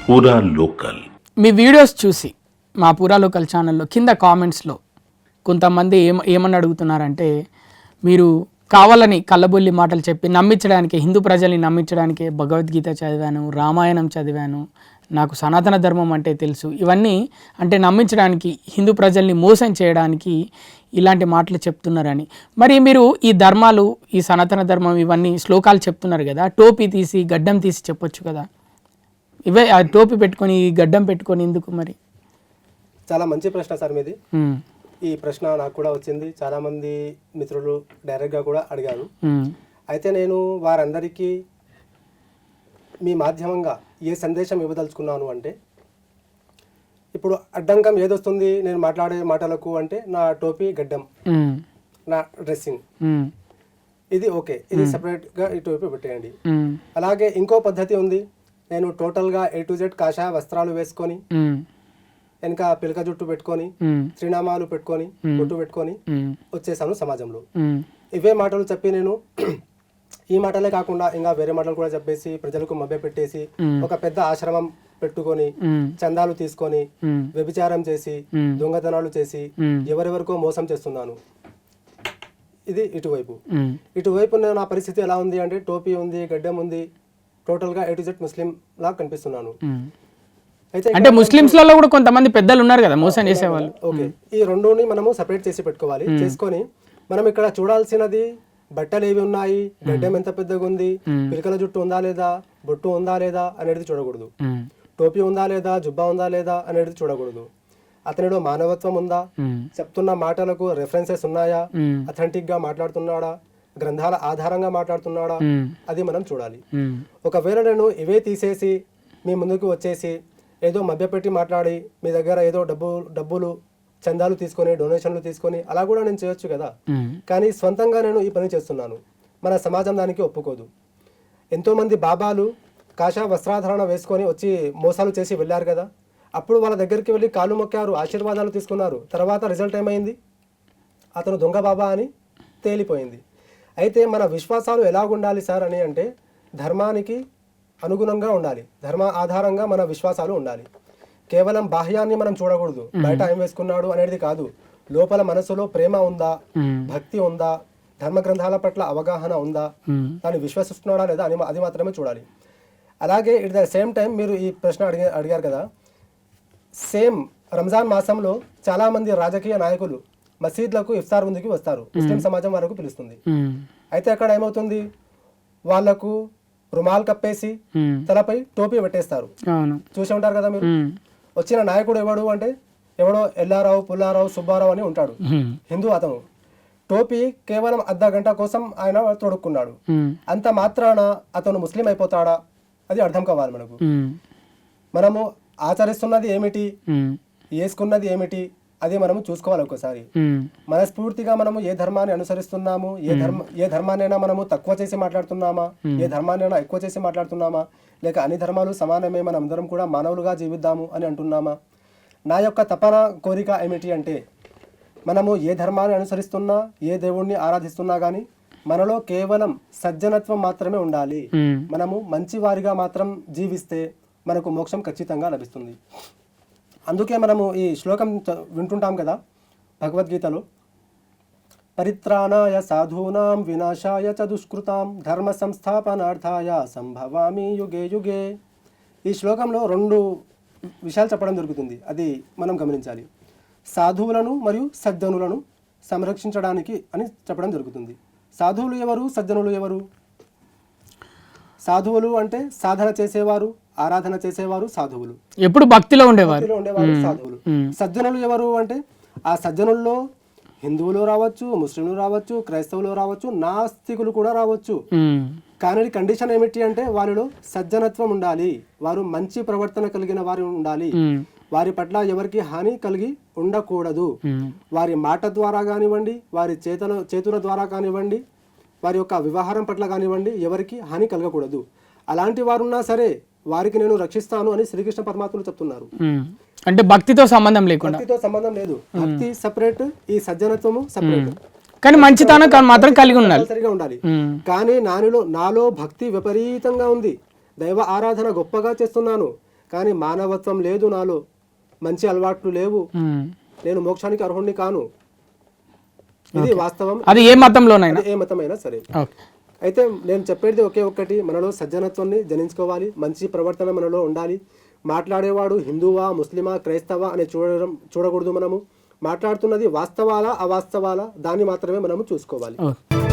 పూరా లోకల్. మీ వీడియోస్ చూసి మా పూరా లోకల్ ఛానల్లో కింద కామెంట్స్లో కొంతమంది ఏమని అడుగుతున్నారంటే, మీరు కావాలని కళ్ళబొల్లి మాటలు చెప్పి నమ్మించడానికి, హిందూ ప్రజల్ని నమ్మించడానికి భగవద్గీత చదివాను, రామాయణం చదివాను, నాకు సనాతన ధర్మం అంటే తెలుసు, ఇవన్నీ అంటే నమ్మించడానికి, హిందూ ప్రజల్ని మోసం చేయడానికి ఇలాంటి మాటలు చెప్తున్నారని. మరి మీరు ఈ ధర్మాలు, ఈ సనాతన ధర్మం ఇవన్నీ శ్లోకాలు చెప్తున్నారు కదా, టోపీ తీసి గడ్డం తీసి చెప్పొచ్చు కదా. ఇవే ఆ టోపీ పెట్టుకొని గడ్డం పెట్టుకొని ఎందుకు మరి? చాలా మంచి ప్రశ్న సార్ మీది. ఈ ప్రశ్న నాకు కూడా వచ్చింది, చాలా మంది మిత్రులు డైరెక్ట్గా కూడా అడిగారు. అయితే నేను వారందరికీ మీ మాధ్యమంగా ఏ సందేశం ఇవ్వదలుచుకున్నాను అంటే, ఇప్పుడు అడ్డంకం ఏదొస్తుంది నేను మాట్లాడే మాటలకు అంటే, నా టోపీ గడ్డం, నా డ్రెస్సింగ్, ఇది ఓకే, ఇది సపరేట్గా ఈ టోపీ పెట్టేయండి. అలాగే ఇంకో పద్ధతి ఉంది, నేను టోటల్గా A to Z కాషాయ వస్త్రాలు వేసుకొని, వెనక పిలక జుట్టు పెట్టుకొని, శ్రీనామాలు పెట్టుకొని, బొట్టు పెట్టుకొని వచ్చేసాను సమాజంలో. ఇవే మాటలు చెప్పి నేను ఈ మాటలే కాకుండా ఇంకా వేరే మాటలు కూడా చెప్పేసి ప్రజలకు మభ్య పెట్టేసి ఒక పెద్ద ఆశ్రమం పెట్టుకొని చందాలు తీసుకొని వ్యభిచారం చేసి దొంగతనాలు చేసి ఎవరెవరికో మోసం చేస్తున్నాను. ఇది ఇటువైపు నా పరిస్థితి ఎలా ఉంది అంటే, టోపీ ఉంది, గడ్డం ఉంది, టోటల్గా A to Z ముస్లిం లా కనిపిస్తున్నాను. అంటే ముస్లింస్లలో కూడా కొంతమంది పెద్దలు ఉన్నారు కదా మోసం చేసేవాళ్ళు. ఓకే, ఈ రెండుని మనము సపరేట్ చేసి పెట్టుకోవాలి. చేసుకొని మనం ఇక్కడ చూడాల్సినది బట్టలు ఏవి ఉన్నాయి, గడ్డం ఎంత పెద్దగా ఉంది, పిలకల జుట్టు ఉందా లేదా, బొట్టు ఉందా లేదా అనేది చూడకూడదు. టోపీ ఉందా లేదా, జుబ్బా ఉందా లేదా అనేది చూడకూడదు. అతనిలో మానవత్వం ఉందా, చెప్తున్న మాటలకు రెఫరెన్సెస్ ఉన్నాయా, అథెంటిక్ గా మాట్లాడుతున్నాడా, గ్రంథాల ఆధారంగా మాట్లాడుతున్నాడా, అది మనం చూడాలి. ఒకవేళ నేను ఇవే తీసేసి మీ ముందుకు వచ్చేసి ఏదో మభ్యపెట్టి మాట్లాడి మీ దగ్గర ఏదో డబ్బులు చందాలు తీసుకొని, డొనేషన్లు తీసుకొని అలా కూడా నేను చేయొచ్చు కదా. కానీ స్వంతంగా నేను ఈ పని చేస్తున్నాను. మన సమాజం దానికి ఒప్పుకోదు. ఎంతోమంది బాబాలు కాషాయ వస్త్రాధారణ వేసుకొని వచ్చి మోసాలు చేసి వెళ్ళారు కదా. అప్పుడు వాళ్ళ దగ్గరికి వెళ్ళి కాళ్ళు మొక్కారు, ఆశీర్వాదాలు తీసుకున్నారు. తర్వాత రిజల్ట్ ఏమైంది? అతను దొంగ బాబా అని తేలిపోయింది. అయితే మన విశ్వాసాలు ఎలా ఉండాలి సార్ అని అంటే, ధర్మానికి అనుగుణంగా ఉండాలి. ధర్మ ఆధారంగా మన విశ్వాసాలు ఉండాలి. కేవలం బాహ్యాన్ని మనం చూడకూడదు, బయట ఏం వేసుకున్నాడు అనేది కాదు. లోపల మనసులో ప్రేమ ఉందా, భక్తి ఉందా, ధర్మ గ్రంథాల పట్ల అవగాహన ఉందా, దాన్ని విశ్వసిస్తున్నాడా లేదా అని అది మాత్రమే చూడాలి. అలాగే ఇట్ ద సేమ్ టైం మీరు ఈ ప్రశ్న అడిగారు కదా, సేమ్ రంజాన్ మాసంలో చాలా మంది రాజకీయ నాయకులు మసీద్లకు ఇఫ్తార్ ముందుకి వస్తారు, ముస్లిం సమాజం వరకు పిలుస్తుంది. అయితే అక్కడ ఏమవుతుంది, వాళ్లకు రుమాల్ కప్పేసి తలపై టోపీ పెట్టేస్తారు. చూసి ఉంటారు కదా మీరు. వచ్చిన నాయకుడు ఎవడు అంటే, ఎవడో ఎల్లారావు, పుల్లారావు, సుబ్బారావు అని ఉంటాడు, హిందూ అతను. టోపీ కేవలం అర్ధ గంట కోసం ఆయన తొడుక్కున్నాడు. అంత మాత్రాన అతను ముస్లిం అయిపోతాడా? అది అర్థం కావాలి మనకు. మనము ఆచరిస్తున్నది ఏమిటి, వేసుకున్నది ఏమిటి, అది మనము చూసుకోవాలి ఒకసారి. మనస్ఫూర్తిగా మనము ఏ ధర్మాన్ని అనుసరిస్తున్నాము, ఏ ధర్మాన్నైనా మనము తక్కువ చేసి మాట్లాడుతున్నామా, ఏ ధర్మాన్నైనా ఎక్కువ చేసి మాట్లాడుతున్నామా, లేక అన్ని ధర్మాలు సమానమే, మనం అందరం కూడా మానవులుగా జీవిద్దాము అని అంటున్నామా? నా యొక్క తపన, కోరిక ఏమిటి అంటే, మనము ఏ ధర్మాన్ని అనుసరిస్తున్నా, ఏ దేవుణ్ణి ఆరాధిస్తున్నా కానీ మనలో కేవలం సజ్జనత్వం మాత్రమే ఉండాలి. మనము మంచి వారిగా మాత్రం జీవిస్తే మనకు మోక్షం ఖచ్చితంగా లభిస్తుంది. అందుకే మనము ఈ శ్లోకం వింటుంటాం కదా భగవద్గీతలో, పరిత్రాణాయ సాధూనాం వినాశాయ చ దుష్కృతాం ధర్మ సంస్థాపనార్థాయ సంభవామి యుగే యుగే. ఈ శ్లోకంలో 2 విషయాలు చెప్పడం జరుగుతుంది, అది మనం గమనించాలి. సాధువులను మరియు సజ్జనులను సంరక్షించడానికి అని చెప్పడం జరుగుతుంది. సాధువులు ఎవరు, సజ్జనులు ఎవరు? సాధువులు అంటే సాధన చేసేవారు, ఆరాధన చేసేవారు సాధువులు, ఎప్పుడు భక్తిలో ఉండేవారు సాధువులు. సజ్జనులు ఎవరు అంటే, ఆ సజ్జనుల్లో హిందువులు రావచ్చు, ముస్లింలు రావచ్చు, క్రైస్తవులు రావచ్చు, నాస్తికులు కూడా రావచ్చు. కానీ కండిషన్ ఏమిటి అంటే, వారిలో సజ్జనత్వం ఉండాలి, వారు మంచి ప్రవర్తన కలిగిన వారు ఉండాలి, వారి పట్ల ఎవరికి హాని కలిగి ఉండకూడదు. వారి మాట ద్వారా కానివ్వండి, వారి చేతుల ద్వారా కానివ్వండి, వారి యొక్క వ్యవహారం పట్ల కానివ్వండి, ఎవరికి హాని కలగకూడదు. అలాంటి వారున్నా సరే వారికి నేను రక్షిస్తాను అని శ్రీకృష్ణ పరమాత్ములు చెప్తున్నారు. అంటే భక్తితో సంబంధం లేకుండా, భక్తితో సంబంధం లేదు. భక్తి సపరేట్, ఈ సజ్జనత్వము సపరేట్. కానీ మంచితనం మాత్రం కలిగి ఉండాలి, సరిగా ఉండాలి. కానీ నాలో భక్తి విపరీతంగా ఉంది, దైవ ఆరాధన గొప్పగా చేస్తున్నాను, కానీ మానవత్వం లేదు నాలో, మంచి అలవాట్లు లేవు, నేను మోక్షానికి అర్హుణ్ణి కాను. ఇది వాస్తవం. అది ఏ మతంలోనైనా, ఏ మతమైనా సరే. ఓకే. అయితే నేను చెప్పేది ఒకే ఒక్కటి, మనలో సజ్జనత్వాన్ని జనించుకోవాలి, మంచి ప్రవర్తన మనలో ఉండాలి. మాట్లాడేవాడు హిందువా, ముస్లిమా, క్రైస్తవా అని చూడకూడదు. మనము మాట్లాడుతున్నది వాస్తవాలా అవాస్తవాలా దాన్ని మాత్రమే మనము చూసుకోవాలి. ఓకే.